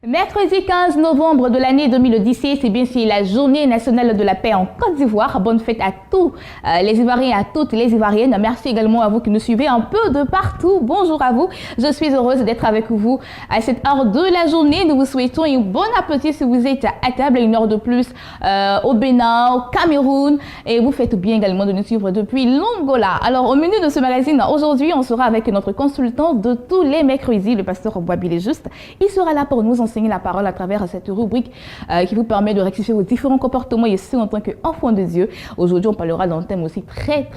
Mercredi 15 novembre de l'année 2017, c'est bien sûr la journée nationale de la paix en Côte d'Ivoire. Bonne fête à tous les Ivoiriens et à toutes les Ivoiriennes. Merci également à vous qui nous suivez un peu de partout. Bonjour à vous. Je suis heureuse d'être avec vous à cette heure de la journée. Nous vous souhaitons un bon appétit si vous êtes à table, une heure de plus au Bénin, au Cameroun. Et vous faites bien également de nous suivre depuis l'Angola. Alors, au menu de ce magazine, aujourd'hui, on sera avec notre consultant de tous les mercredis, le pasteur Boabile Juste. Il sera là pour nous enseigner la parole à travers cette rubrique qui vous permet de rectifier vos différents comportements ici en tant qu'enfant de Dieu. Aujourd'hui, on parlera d'un thème aussi très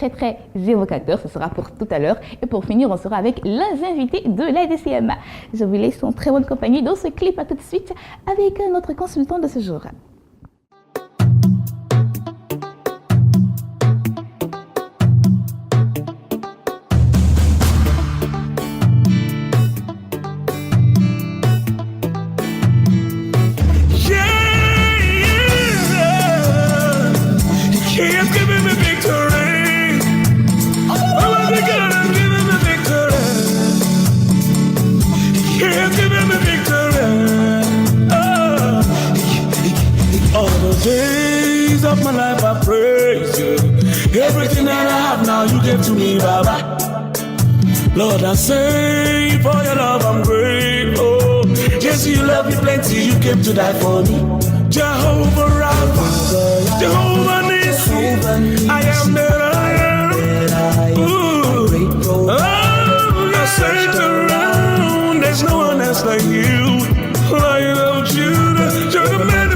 évocateur. Ce sera pour tout à l'heure. Et pour finir, on sera avec les invités de l'ADCM. Je vous laisse en très bonne compagnie dans ce clip. À tout de suite avec notre consultant de ce jour. Days of my life I praise you. Everything that I have now you gave to me, Baba. Lord, I say for your love I'm grateful. Yes, you love me plenty, you came to die for me. Jehovah Rapha, Jehovah Nissi, I am that I am. Ooh. Oh, I search around, there's no one else like you. Lion of Judah, you're the man.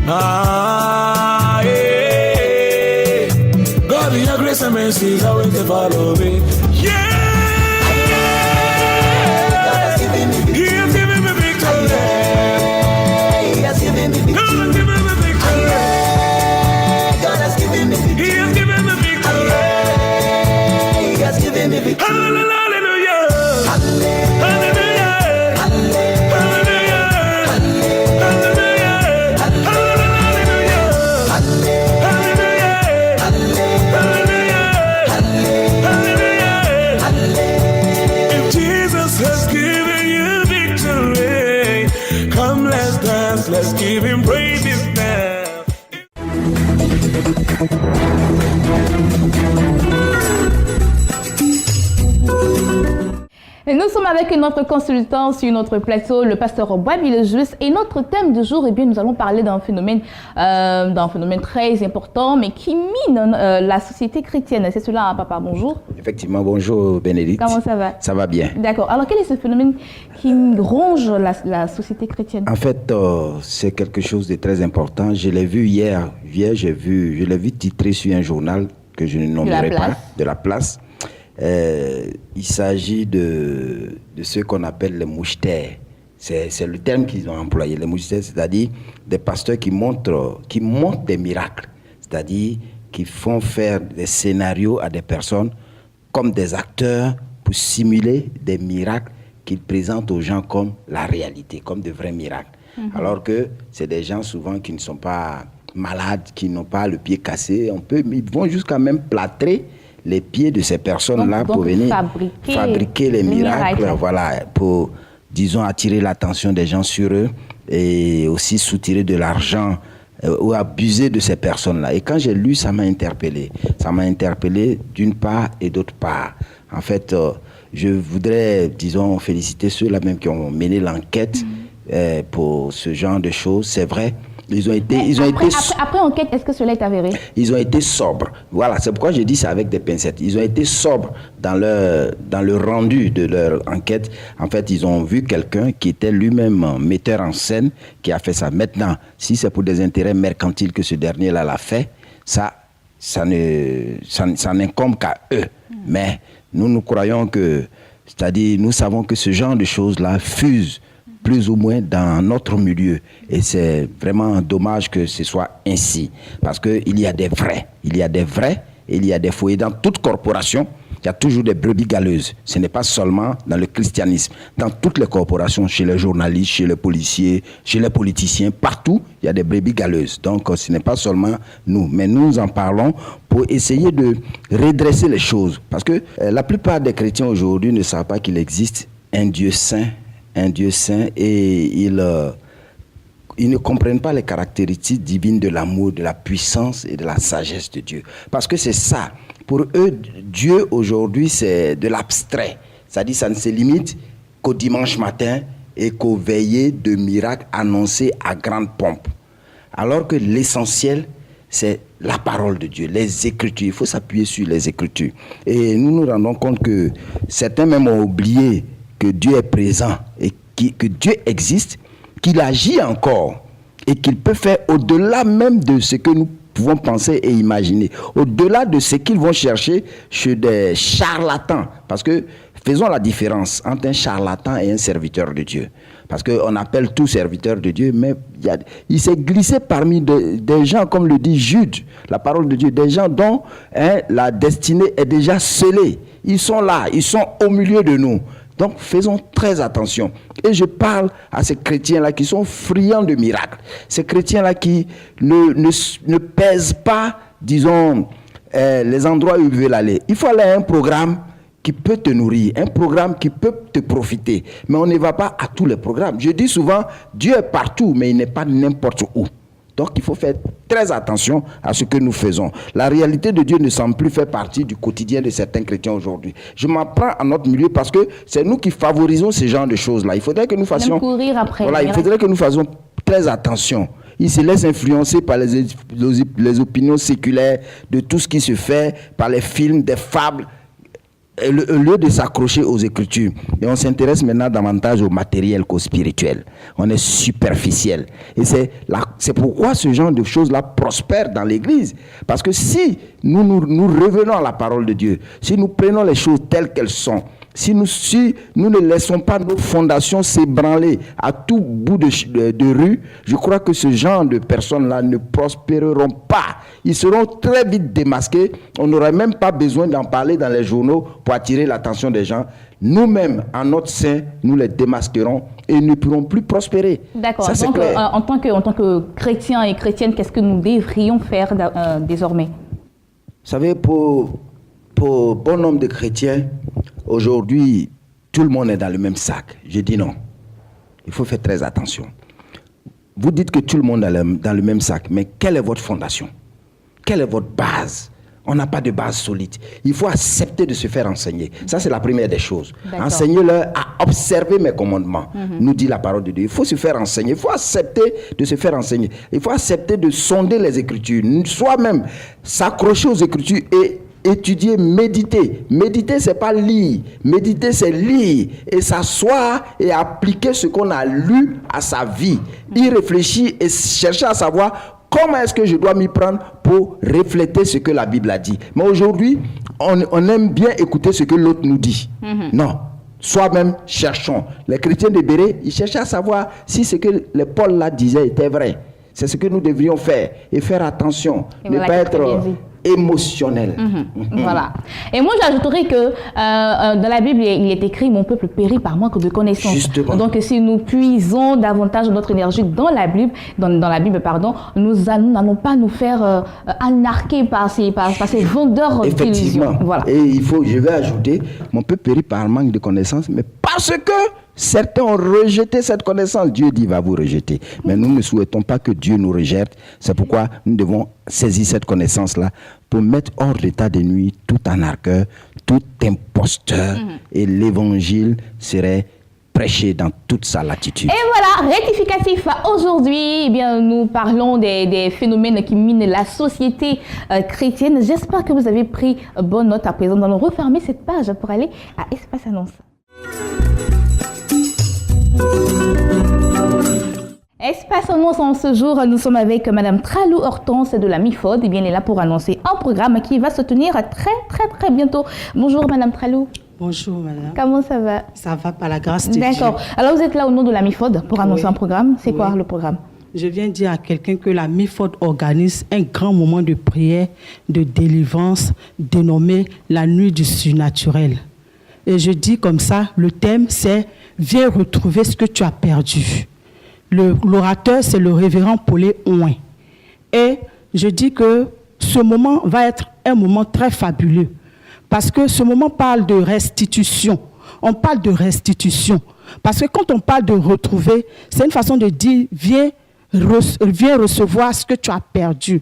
Ah, yeah. God, your grace and mercy is always to follow me. Yeah, God has given me victory. He has given me victory. He has given me victory. God has given me victory. God has given me victory. He has given me victory. He has given me victory. Hallelujah. Hallelujah. Let's give him praise now. Et nous sommes avec notre consultant sur notre plateau, le pasteur Boabile Juste. Et notre thème du jour, eh bien, nous allons parler d'un phénomène très important, mais qui mine la société chrétienne. C'est cela, hein, papa, bonjour. Effectivement, bonjour Bénédicte. Comment ça va? Ça va bien. D'accord. Alors, quel est ce phénomène qui ronge la société chrétienne? En fait, c'est quelque chose de très important. Je l'ai vu hier. Je l'ai vu titré sur un journal que je ne nommerai pas, de la place. Il s'agit de ce qu'on appelle les moucheterds. C'est le terme qu'ils ont employé, les moucheterds, c'est-à-dire des pasteurs qui montent des miracles, c'est-à-dire qui font faire des scénarios à des personnes comme des acteurs pour simuler des miracles qu'ils présentent aux gens comme la réalité, comme de vrais miracles. Alors que c'est des gens souvent qui ne sont pas malades, qui n'ont pas le pied cassé. Ils vont jusqu'à même plâtrer les pieds de ces personnes-là pour venir fabriquer les miracles, voilà, pour, disons, attirer l'attention des gens sur eux et aussi soutirer de l'argent ou abuser de ces personnes-là. Et quand j'ai lu, ça m'a interpellé. Ça m'a interpellé d'une part et d'autre part. En fait, je voudrais, disons, féliciter ceux-là même qui ont mené l'enquête pour ce genre de choses. C'est vrai. Après enquête, est-ce que cela est avéré? Ils ont été sobres. Voilà, c'est pourquoi je dis ça avec des pincettes. Ils ont été sobres dans le rendu de leur enquête. En fait, ils ont vu quelqu'un qui était lui-même metteur en scène, qui a fait ça. Maintenant, si c'est pour des intérêts mercantiles que ce dernier-là l'a fait, ça n'incombe qu'à eux. Mais nous croyons que, c'est-à-dire, nous savons que ce genre de choses-là fuse plus ou moins dans notre milieu. Et c'est vraiment dommage que ce soit ainsi. Parce qu'il y a des vrais. Il y a des vrais et il y a des faux. Et dans toute corporation, il y a toujours des brebis galeuses. Ce n'est pas seulement dans le christianisme. Dans toutes les corporations, chez les journalistes, chez les policiers, chez les politiciens, partout, il y a des brebis galeuses. Donc, ce n'est pas seulement nous. Mais nous en parlons pour essayer de redresser les choses. Parce que la plupart des chrétiens aujourd'hui ne savent pas qu'il existe un Dieu saint, et ils ne comprennent pas les caractéristiques divines de l'amour, de la puissance et de la sagesse de Dieu. Parce que c'est ça. Pour eux, Dieu aujourd'hui, c'est de l'abstrait. C'est-à-dire ça ne se limite qu'au dimanche matin et qu'aux veillées de miracles annoncés à grande pompe. Alors que l'essentiel, c'est la parole de Dieu, les Écritures. Il faut s'appuyer sur les Écritures. Et nous nous rendons compte que certains même ont oublié que Dieu est présent et que Dieu existe, qu'il agit encore et qu'il peut faire au-delà même de ce que nous pouvons penser et imaginer, au-delà de ce qu'ils vont chercher chez des charlatans. Parce que faisons la différence entre un charlatan et un serviteur de Dieu. Parce qu'on appelle tout serviteur de Dieu, mais il s'est glissé parmi des gens, comme le dit Jude, la parole de Dieu, des gens dont la destinée est déjà scellée. Ils sont là, ils sont au milieu de nous. Donc, faisons très attention. Et je parle à ces chrétiens-là qui sont friands de miracles. Ces chrétiens-là qui ne pèsent pas, disons, les endroits où ils veulent aller. Il faut aller à un programme qui peut te nourrir, un programme qui peut te profiter. Mais on ne va pas à tous les programmes. Je dis souvent, Dieu est partout, mais il n'est pas n'importe où. Donc, il faut faire très attention à ce que nous faisons. La réalité de Dieu ne semble plus faire partie du quotidien de certains chrétiens aujourd'hui. Je m'en prends à notre milieu parce que c'est nous qui favorisons ce genre de choses-là. Il faudrait que nous fassions... courir après. Voilà, il faudrait que nous fassions très attention. Ils se laissent influencer par les opinions séculaires de tout ce qui se fait, par les films, des fables, au lieu de s'accrocher aux Écritures. Et on s'intéresse maintenant davantage au matériel qu'au spirituel. On est superficiel. Et c'est pourquoi ce genre de choses-là prospèrent dans l'Église. Parce que si nous revenons à la parole de Dieu, si nous prenons les choses telles qu'elles sont, si nous ne laissons pas nos fondations s'ébranler à tout bout de rue, je crois que ce genre de personnes-là ne prospéreront pas. Ils seront très vite démasqués. On n'aurait même pas besoin d'en parler dans les journaux pour attirer l'attention des gens. Nous-mêmes, en notre sein, nous les démasquerons et ils ne pourront plus prospérer. D'accord. Ça, c'est clair. En tant que chrétiens et chrétiennes, qu'est-ce que nous devrions faire désormais? Vous savez, pour bon nombre de chrétiens, aujourd'hui, tout le monde est dans le même sac. Je dis non. Il faut faire très attention. Vous dites que tout le monde est dans le même sac, mais quelle est votre fondation? Quelle est votre base? On n'a pas de base solide. Il faut accepter de se faire enseigner. Ça, c'est la première des choses. Enseignez-leur à observer mes commandements, nous dit la parole de Dieu. Il faut se faire enseigner. Il faut accepter de se faire enseigner. Il faut accepter de sonder les Écritures. Soi-même, s'accrocher aux Écritures et étudier, méditer. Méditer, c'est pas lire. Méditer, c'est lire et s'asseoir et appliquer ce qu'on a lu à sa vie. Y réfléchir et chercher à savoir comment est-ce que je dois m'y prendre pour refléter ce que la Bible a dit. Mais aujourd'hui, on aime bien écouter ce que l'autre nous dit. Non. Soi-même, cherchons. Les chrétiens de Béret, ils cherchaient à savoir si ce que les Paul là disaient était vrai. C'est ce que nous devrions faire. Et faire attention. Ne pas être émotionnel. Voilà. Et moi, j'ajouterais que dans la Bible, il est écrit « Mon peuple périt par manque de connaissances ». Justement. Donc, si nous puisons davantage notre énergie dans la Bible, nous n'allons pas nous faire anarquer par ces vendeurs d'illusions. Effectivement. Voilà. Et je vais ajouter, mon peuple périt par manque de connaissances, mais parce que Certains ont rejeté cette connaissance. Dieu dit, va vous rejeter. Mais nous ne souhaitons pas que Dieu nous rejette. C'est pourquoi nous devons saisir cette connaissance-là pour mettre hors d'état de nuit tout anarcheur, tout imposteur. Et l'évangile serait prêché dans toute sa latitude. Et voilà, rectificatif. Aujourd'hui, eh bien, nous parlons des phénomènes qui minent la société chrétienne. J'espère que vous avez pris bonne note. À présent, nous allons refermer cette page pour aller à Espace Annonce. Espace Annonce, en ce jour, nous sommes avec Madame Tralou Hortense de la MIFOD. Eh bien, elle est là pour annoncer un programme qui va se tenir très bientôt. Bonjour Madame Tralou. Bonjour madame. Comment ça va? Ça va par la grâce de Dieu. D'accord. Alors vous êtes là au nom de la MIFOD pour annoncer un programme. C'est quoi le programme? Je viens dire à quelqu'un que la MIFOD organise un grand moment de prière, de délivrance, dénommé la nuit du surnaturel. Et je dis comme ça, le thème c'est « Viens retrouver ce que tu as perdu ». L'orateur, c'est le révérend Paulé Ouin. Et je dis que ce moment va être un moment très fabuleux. Parce que ce moment parle de restitution. On parle de restitution. Parce que quand on parle de retrouver, c'est une façon de dire, viens recevoir ce que tu as perdu.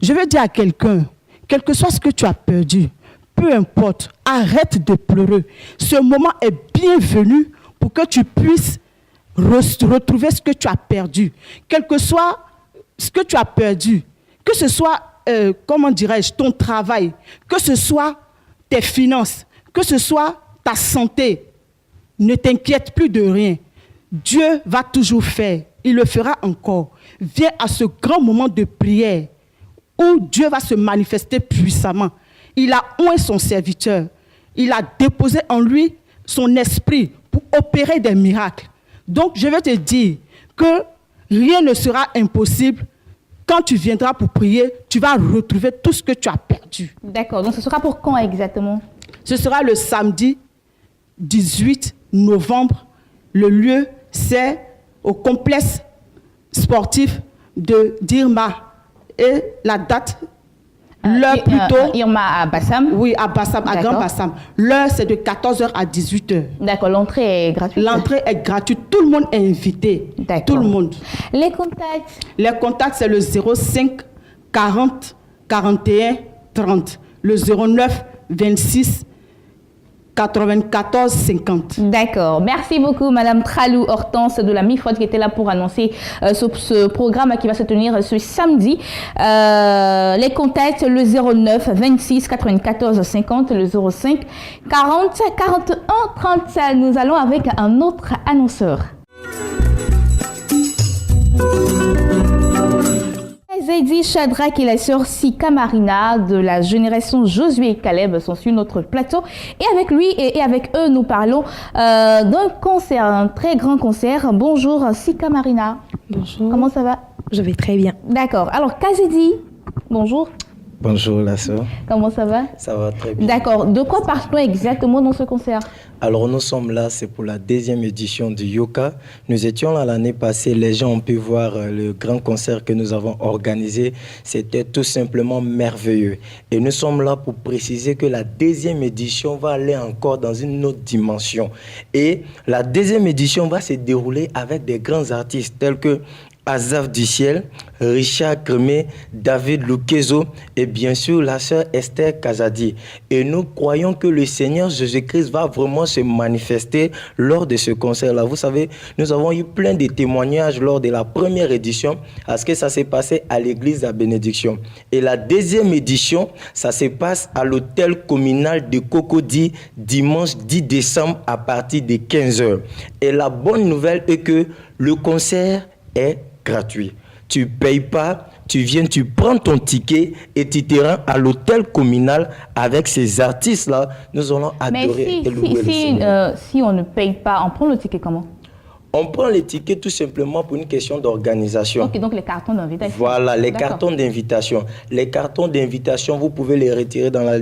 Je veux dire à quelqu'un, quel que soit ce que tu as perdu, peu importe, arrête de pleurer. Ce moment est bienvenu pour que tu puisses retrouver ce que tu as perdu. Quel que soit ce que tu as perdu, que ce soit, comment dirais-je, ton travail, que ce soit tes finances, que ce soit ta santé, ne t'inquiète plus de rien. Dieu va toujours faire. Il le fera encore. Viens à ce grand moment de prière où Dieu va se manifester puissamment. Il a oint son serviteur. Il a déposé en lui son esprit pour opérer des miracles. Donc, je vais te dire que rien ne sera impossible. Quand tu viendras pour prier, tu vas retrouver tout ce que tu as perdu. D'accord. Donc, ce sera pour quand exactement? Ce sera le samedi 18 novembre. Le lieu, c'est au complexe sportif de Dirma. Et la date, l'heure plutôt... Irma à Bassam? Oui, à Bassam, à Grand Bassam. L'heure, c'est de 14h à 18h. D'accord, l'entrée est gratuite? L'entrée est gratuite. Tout le monde est invité. D'accord. Tout le monde. Les contacts? Les contacts, c'est le 05 40 41 30. Le 09 26 94 50. D'accord. Merci beaucoup, Madame Tralou Hortense de la MIFOD qui était là pour annoncer ce programme qui va se tenir ce samedi. Les contacts, le 09 26 94 50, le 05 40 41 30. Nous allons avec un autre annonceur. Zaidi Shadrach et la sœur Sika Marina de la génération Josué et Caleb sont sur notre plateau. Et avec lui et avec eux, nous parlons d'un concert, un très grand concert. Bonjour Sika Marina. Bonjour. Comment ça va? Je vais très bien. D'accord. Alors Kazedi, bonjour. Bonjour la sœur. Comment ça va? Ça va très bien. D'accord. De quoi parle-t-on exactement dans ce concert? Alors nous sommes là, c'est pour la 2e édition du Yoka. Nous étions là l'année passée, les gens ont pu voir le grand concert que nous avons organisé. C'était tout simplement merveilleux. Et nous sommes là pour préciser que la 2e édition va aller encore dans une autre dimension. Et la 2e édition va se dérouler avec des grands artistes tels que Azaf du Ciel, Richard Cremé, David Lukezo et bien sûr la sœur Esther Kazadi. Et nous croyons que le Seigneur Jésus-Christ va vraiment se manifester lors de ce concert-là. Vous savez, nous avons eu plein de témoignages lors de la première édition à ce que ça s'est passé à l'église à Bénédiction. Et la 2e édition, ça se passe à l'hôtel communal de Cocody dimanche 10 décembre à partir de 15h. Et la bonne nouvelle est que le concert est gratuit. Tu ne payes pas, tu viens, tu prends ton ticket et tu te rends à l'hôtel communal avec ces artistes-là. Nous allons adorer et louer le Seigneur. Si on ne paye pas, on prend le ticket comment? On prend les tickets tout simplement pour une question d'organisation. Ok, donc les cartons d'invitation. Voilà, les cartons d'invitation. Les cartons d'invitation, vous pouvez les retirer dans la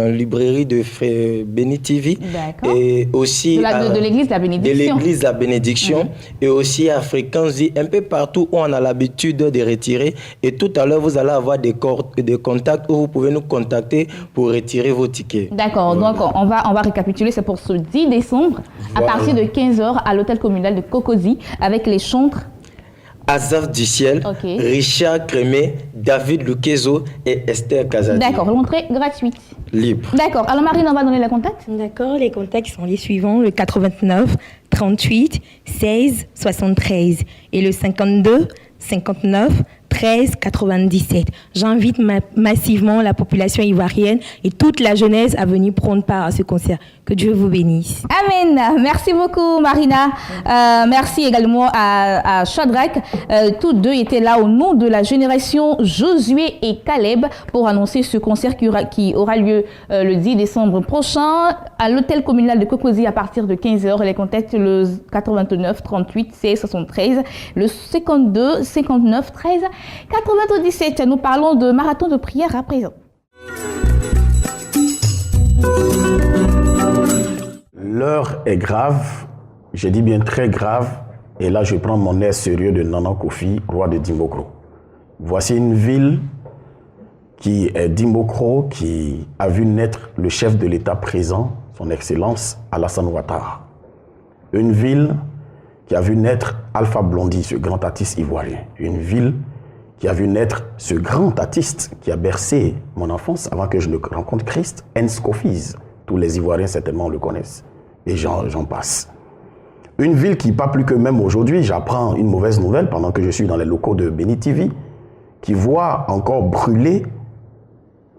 librairie de Béni TV. D'accord. Et aussi de l'église de la bénédiction. De l'église de la bénédiction. Et aussi à Fréquency, un peu partout où on a l'habitude de retirer. Et tout à l'heure, vous allez avoir des contacts où vous pouvez nous contacter pour retirer vos tickets. D'accord, donc on va récapituler, c'est pour ce 10 décembre, à partir de 15h à l'hôtel communal de Cocody, avec les chantres Azaf du Ciel, Richard Crémé, David Luquezo et Esther Kazadi. D'accord, l'entrée gratuite. Libre. D'accord, alors Marine, on va donner les contacts. D'accord, les contacts sont les suivants, le 89 38 16 73 et le 52 59 13 97. J'invite massivement la population ivoirienne et toute la jeunesse à venir prendre part à ce concert. Que Dieu vous bénisse. Amen. Merci beaucoup, Marina. Merci également à Shadrach. Tous deux étaient là au nom de la génération Josué et Caleb pour annoncer ce concert qui aura lieu le 10 décembre prochain à l'hôtel communal de Cocody à partir de 15h. Les contacts le 89 38 16 73, le 52 59 13 97. Nous parlons de marathon de prière à présent. L'heure est grave, je dis bien très grave, et là je prends mon air sérieux de Nana Kofi, roi de Dimbokro. Voici une ville qui est Dimbokro, qui a vu naître le chef de l'État présent, son Excellence Alassane Ouattara. Une ville qui a vu naître Alpha Blondy, ce grand artiste ivoirien. Une ville qui a vu naître ce grand artiste qui a bercé mon enfance avant que je ne rencontre Christ, Hens Kofiz. Tous les Ivoiriens certainement le connaissent. Et j'en passe. Une ville qui, pas plus que même aujourd'hui, j'apprends une mauvaise nouvelle pendant que je suis dans les locaux de Béni TV, qui voit encore brûler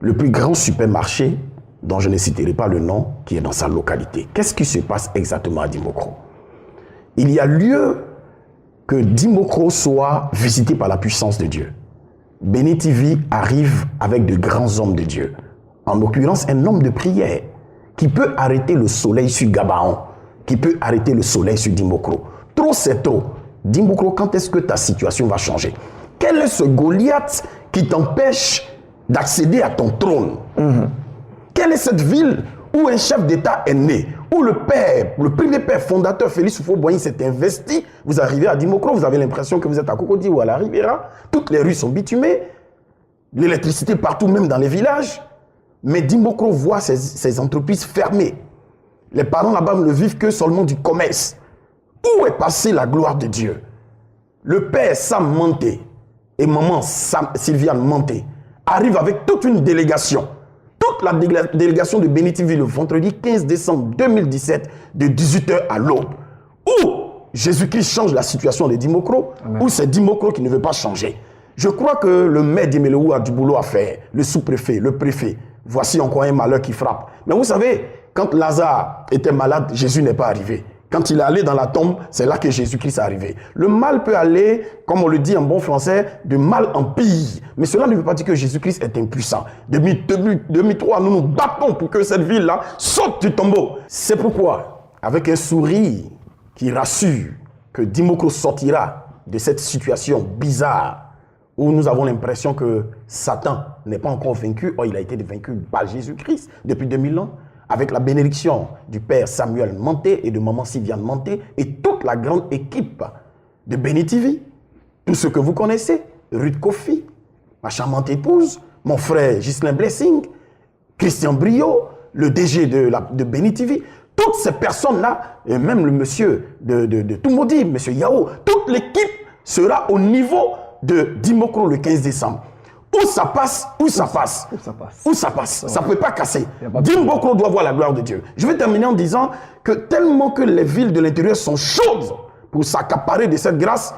le plus grand supermarché, dont je ne citerai pas le nom, qui est dans sa localité. Qu'est-ce qui se passe exactement à Dimbokro? Il y a lieu que Dimbokro soit visité par la puissance de Dieu. Béni TV arrive avec de grands hommes de Dieu. En l'occurrence, un homme de prière qui peut arrêter le soleil sur Gabaon, qui peut arrêter le soleil sur Dimbokro. Trop, c'est trop. Dimbokro, quand est-ce que ta situation va changer? Quel est ce Goliath qui t'empêche d'accéder à ton trône? Quelle est cette ville où un chef d'État est né, où le premier père fondateur Félix Houphouët-Boigny s'est investi? Vous arrivez à Dimbokro, vous avez l'impression que vous êtes à Cocody ou à la Riviera. Toutes les rues sont bitumées, l'électricité partout, même dans les villages. Mais Dimbokro voit ses entreprises fermées. Les parents là-bas ne vivent que seulement du commerce. Où est passée la gloire de Dieu? Le père Sam Manté et maman Sylviane Manté arrivent avec toute une délégation. Toute la délégation de Béni TV le vendredi 15 décembre 2017 de 18h à l'aube. Où Jésus-Christ change la situation de Dimbokro, ou c'est Dimbokro qui ne veut pas changer. Je crois que le maire d'Imelou a du boulot à faire, le sous-préfet, le préfet. Voici encore un malheur qui frappe. Mais vous savez, quand Lazare était malade, Jésus n'est pas arrivé. Quand il est allé dans la tombe, c'est là que Jésus-Christ est arrivé. Le mal peut aller, comme on le dit en bon français, de mal en pire. Mais cela ne veut pas dire que Jésus-Christ est impuissant. Depuis 2003, nous nous battons pour que cette ville-là saute du tombeau. C'est pourquoi, avec un sourire qui rassure que Dimbokro sortira de cette situation bizarre où nous avons l'impression que Satan n'est pas encore vaincu. Or, il a été vaincu par Jésus-Christ depuis 2000 ans. Avec la bénédiction du père Samuel Manté et de maman Sylviane Manté et toute la grande équipe de Béni TV. Tous ceux que vous connaissez, Ruth Kofi, ma charmante épouse, mon frère Ghislain Blessing, Christian Brio, le DG de Béni TV. Toutes ces personnes-là, et même le monsieur de Toumoudi, monsieur Yao, toute l'équipe sera au niveau de Dimbokro le 15 décembre. Où ça passe, où ça passe. Où ça passe. Ça ne peut pas casser. Dimbokro doit voir la gloire de Dieu. Je vais terminer en disant que tellement que les villes de l'intérieur sont chaudes pour s'accaparer de cette grâce,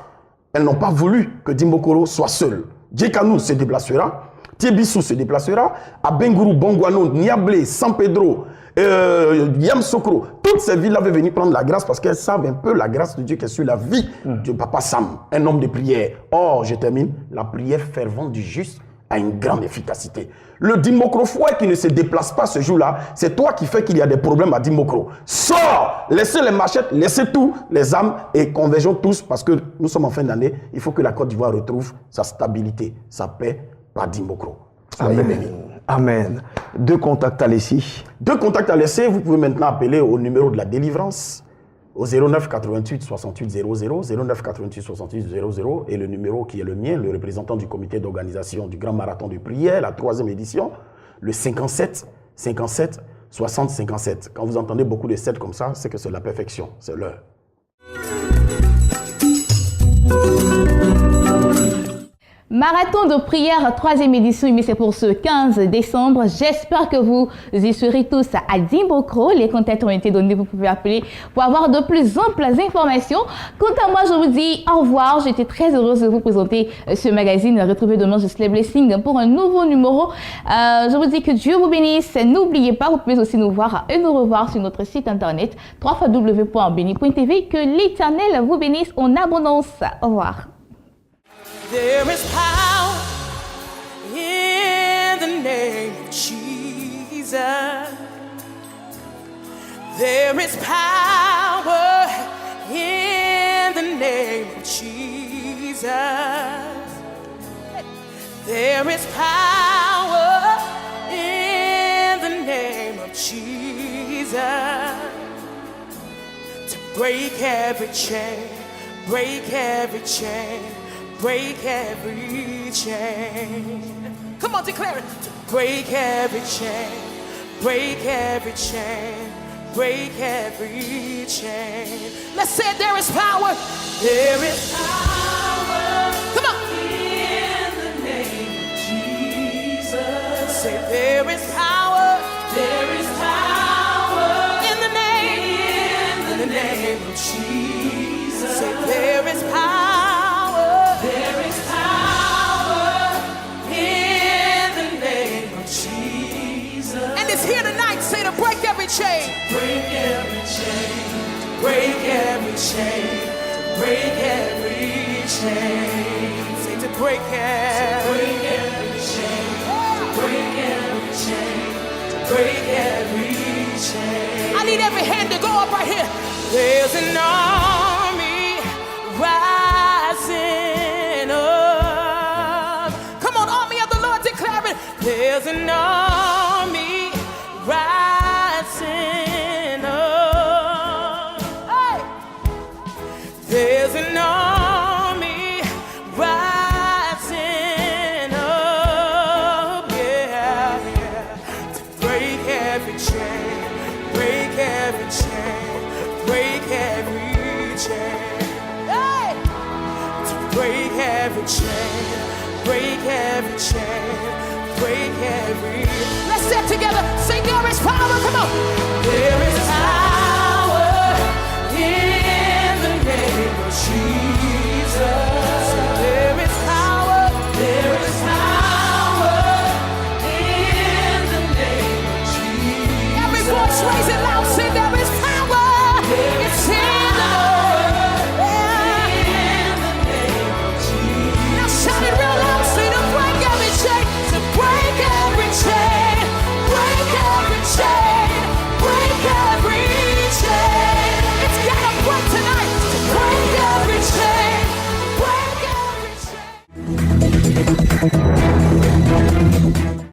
elles n'ont pas voulu que Dimbokro soit seul. Djekanou se déplacera, Tiebissou se déplacera, à Bengourou, Bongouano, Niablé, San Pedro, Yamsokro, toutes ces villes-là veulent venir prendre la grâce parce qu'elles savent un peu la grâce de Dieu qui est sur la vie de Papa Sam, un homme de prière. Or, je termine, la prière fervente du juste a une grande efficacité. Le Dimokro fouet qui ne se déplace pas ce jour-là, c'est toi qui fais qu'il y a des problèmes à Dimokro. Sors, laissez les machettes, laissez tout, les armes et convergeons tous parce que nous sommes en fin d'année. Il faut que la Côte d'Ivoire retrouve sa stabilité, sa paix par Dimokro. Soyez bénis. Amen. 2 contacts à laisser. 2 contacts à laisser. Vous pouvez maintenant appeler au numéro de la délivrance au 09 88 68 00, 09 88 68 00 et le numéro qui est le mien, le représentant du comité d'organisation du Grand Marathon de prière, la 3e édition, le 57 57 60 57. Quand vous entendez beaucoup de 7 comme ça, c'est que c'est la perfection, c'est l'heure. Marathon de prière, 3e édition, mais c'est pour ce 15 décembre. J'espère que vous y serez tous à Dimokro. Les contacts ont été donnés, vous pouvez appeler pour avoir de plus amples informations. Quant à moi, je vous dis au revoir. J'étais très heureuse de vous présenter ce magazine. Retrouvez demain Just les Blessings pour un nouveau numéro. Je vous dis que Dieu vous bénisse. N'oubliez pas, vous pouvez aussi nous voir et nous revoir sur notre site internet www.beni.tv. Que l'Éternel vous bénisse en abondance. Au revoir. There is power in the name of Jesus. There is power in the name of Jesus. There is power in the name of Jesus to break every chain, break every chain. Break every chain. Come on, declare it. To break every chain. Break every chain. Break every chain. Let's say it. There is power. There is power. Come on. In the name of Jesus. Say there is power. There is power. In the name of Jesus. Say there is power. Here tonight, say to break every chain. Break every chain. Break every chain. Break every chain. Say to break every chain. Break every chain. Break every chain. I need every hand to go up right here. There's an army rising up. Come on, army of the Lord, declare it. There's an army rising up. Hey! There's an army rising up, yeah, yeah. To break every chain, break every chain, break every chain. Hey! To break every chain, break every chain. Break every. Let's sit together. Sing, there is power. Come on. There is power in the name of Jesus.